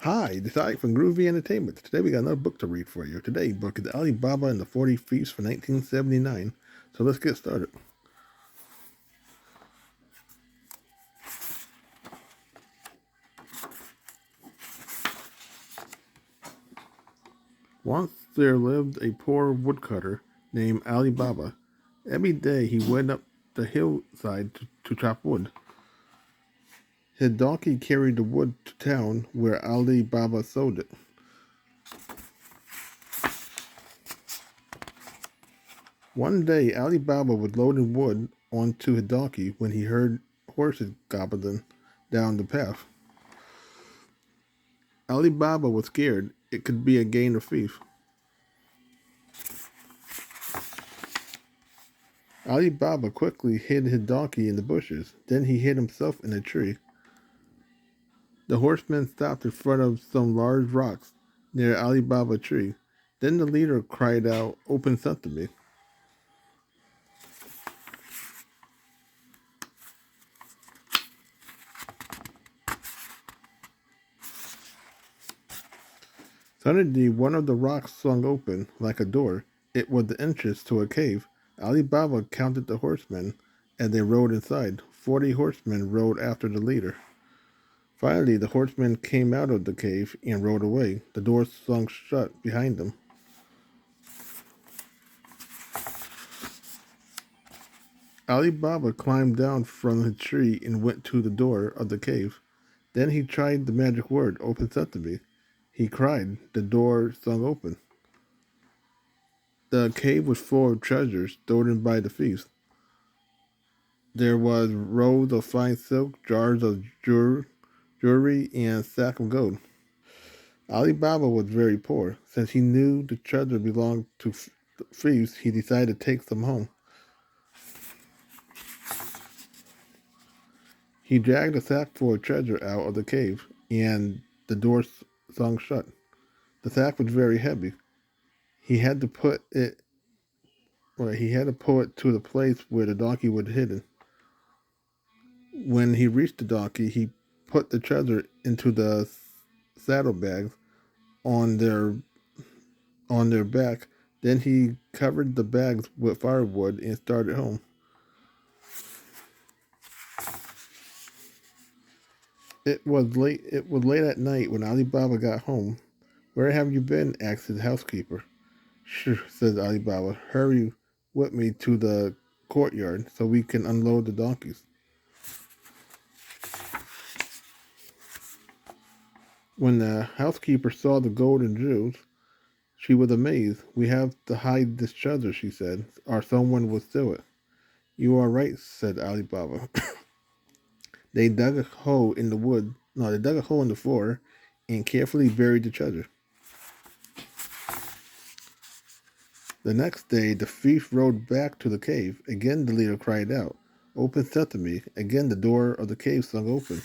Hi, this is Ike from Groovy Entertainment. Today we got another book to read for you. Today's book is Alibaba and the 40 Thieves for 1979. So let's get started. Once there lived a poor woodcutter named Alibaba. Every day he went up the hillside to chop wood. His donkey carried the wood to town where Alibaba sold it. One day Alibaba was loading wood onto his donkey when he heard horses gobbling down the path. Alibaba was scared it could be a gang of thieves. Alibaba quickly hid his donkey in the bushes. Then he hid himself in a tree. The horsemen stopped in front of some large rocks near Alibaba tree. Then the leader cried out, "Open sesame." Suddenly, one of the rocks swung open like a door. It was the entrance to a cave. Alibaba counted the horsemen as they rode inside. 40 horsemen rode after the leader. Finally, the horsemen came out of the cave and rode away. The door swung shut behind them. Ali Baba climbed down from the tree and went to the door of the cave. Then he tried the magic word, "Open sesame." He cried. The door swung open. The cave was full of treasures stolen by the thieves. There was rows of fine silk, jars of jewelry, and a sack of gold. Ali Baba was very poor. Since he knew the treasure belonged to thieves, he decided to take some home. He dragged the sack full of treasure out of the cave, and the door swung shut. The sack was very heavy. He had to put it, he had to pull it to the place where the donkey was hidden. When he reached the donkey, he put the treasure into the saddlebags on their on their back. Then he covered the bags with firewood and started home. It was late at night when Ali Baba got home. "Where have you been?" asked his housekeeper. "Sure," said Ali Baba. "Hurry with me to the courtyard so we can unload the donkeys." When the housekeeper saw the gold and jewels, she was amazed. "We have to hide this treasure," she said, "or someone will steal it." "You are right," said Ali Baba. They dug a hole in the wood. No, they dug a hole in the floor and carefully buried the treasure. The next day, the thief rode back to the cave. Again, the leader cried out, "Open sesame." Again, the door of the cave swung open.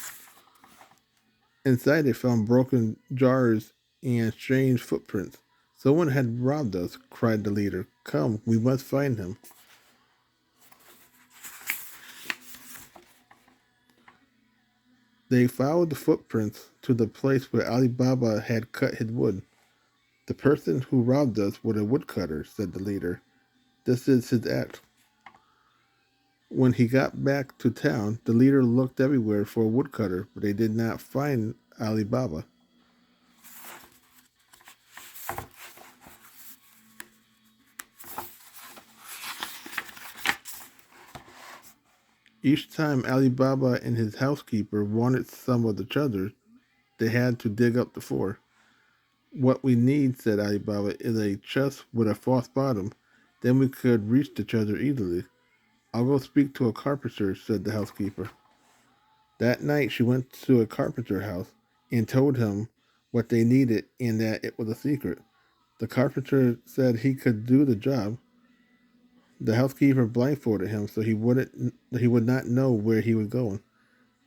Inside, they found broken jars and strange footprints. "Someone had robbed us," cried the leader. "Come, we must find him." They followed the footprints to the place where Ali Baba had cut his wood. "The person who robbed us was a woodcutter," said the leader. "This is his act." When he got back to town, the leader looked everywhere for a woodcutter, but they did not find Ali Baba. Each time Ali Baba and his housekeeper wanted some of the treasure, they had to dig up the floor. "What we need," said Ali Baba, "is a chest with a false bottom. Then we could reach the treasure easily." "I'll go speak to a carpenter," said the housekeeper. That night she went to a carpenter house and told him what they needed and that it was a secret. The carpenter said he could do the job. The housekeeper blindfolded him so he would not know where he was going.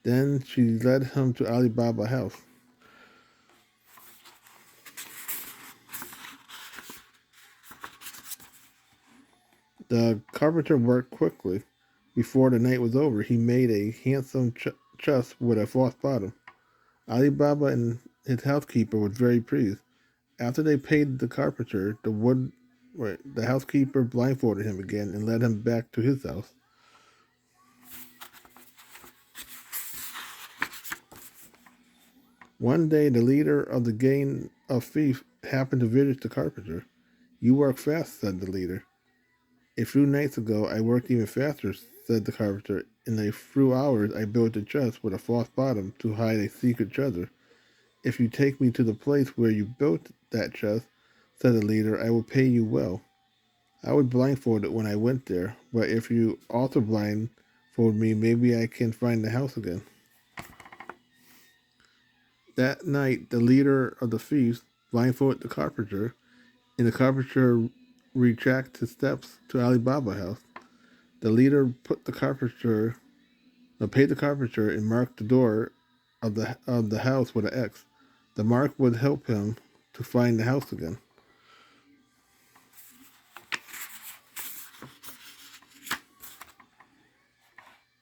Then she led him to Ali Baba's house. The carpenter worked quickly. Before the night was over, he made a handsome chest with a false bottom. Ali Baba and his housekeeper was very pleased. After they paid the carpenter, the housekeeper blindfolded him again and led him back to his house. One day, the leader of the gang of thieves happened to visit the carpenter. "You work fast," said the leader. "A few nights ago, I worked even faster," said the carpenter. "In a few hours, I built a chest with a false bottom to hide a secret treasure. If you take me to the place where you built that chest," said the leader, "I will pay you well. I was blindfolded when I went there, but if you also blindfold me, maybe I can find the house again." That night, the leader of the thieves blindfolded the carpenter, and the carpenter retraced his steps to Alibaba's house. The leader paid the carpenter and marked the door of the house with an X. The mark would help him to find the house again.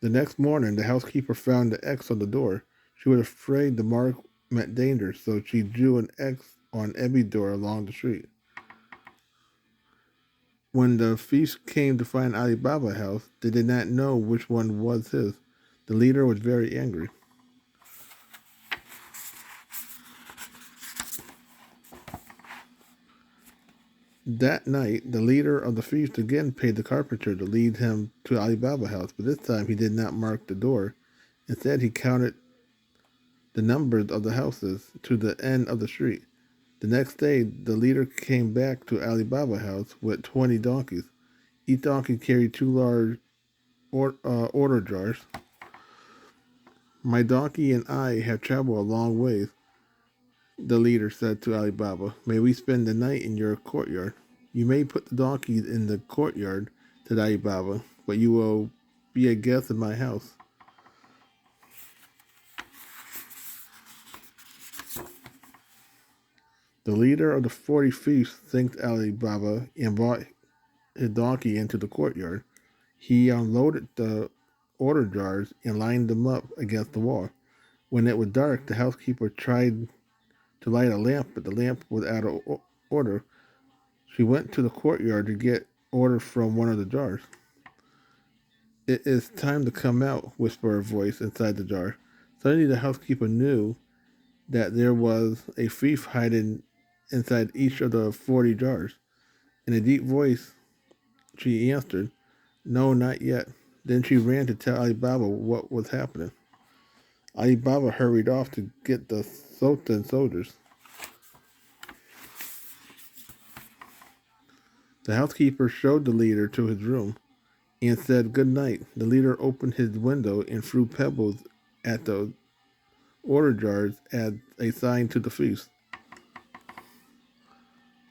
The next morning, the housekeeper found the X on the door. She was afraid the mark meant danger, so she drew an X on every door along the street. When the thieves came to find Alibaba's house, they did not know which one was his. The leader was very angry. That night, the leader of the thieves again paid the carpenter to lead him to Alibaba's house, but this time he did not mark the door. Instead, he counted the numbers of the houses to the end of the street. The next day, the leader came back to Alibaba's house with 20 donkeys. Each donkey carried two large order jars. "My donkey and I have traveled a long ways," the leader said to Alibaba. "May we spend the night in your courtyard?" "You may put the donkeys in the courtyard," said Alibaba, "but you will be a guest in my house." The leader of the 40 thieves thanked Alibaba and brought his donkey into the courtyard. He unloaded the order jars and lined them up against the wall. When it was dark, the housekeeper tried to light a lamp, but the lamp was out of order. She went to the courtyard to get order from one of the jars. "It is time to come out," whispered a voice inside the jar. Suddenly, the housekeeper knew that there was a thief hiding inside each of the 40 jars. In a deep voice, she answered, "No, not yet." Then she ran to tell Alibaba what was happening. Alibaba hurried off to get the Sultan's soldiers. The housekeeper showed the leader to his room and said good night. The leader opened his window and threw pebbles at the order jars as a sign to the thieves.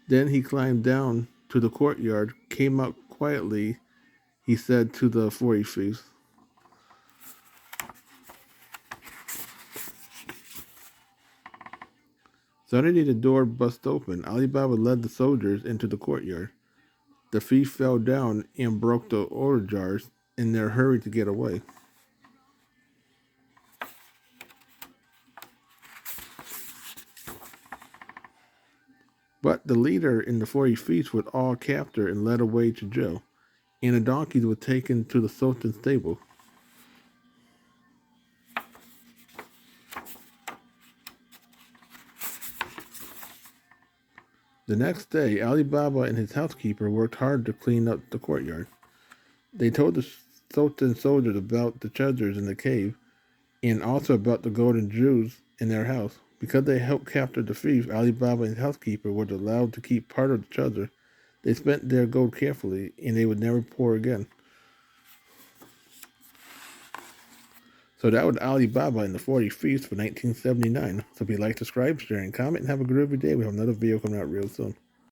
Then he climbed down to the courtyard, came out quietly, he said to the 40 thieves. Suddenly the door burst open. Alibaba led the soldiers into the courtyard. The thief fell down and broke the order jars in their hurry to get away. But the leader and the 40 thieves were all captured and led away to jail, and the donkeys were taken to the Sultan's stable. The next day, Alibaba and his housekeeper worked hard to clean up the courtyard. They told the Sultan's soldiers about the treasures in the cave and also about the golden jewels in their house. Because they helped capture the thief, Alibaba and his housekeeper were allowed to keep part of the treasure. They spent their gold carefully, and they would never pour again. So that was Alibaba and the 40 Thieves for 1979. So if you like, subscribe, share, and comment, and have a groovy day. We have another video coming out real soon.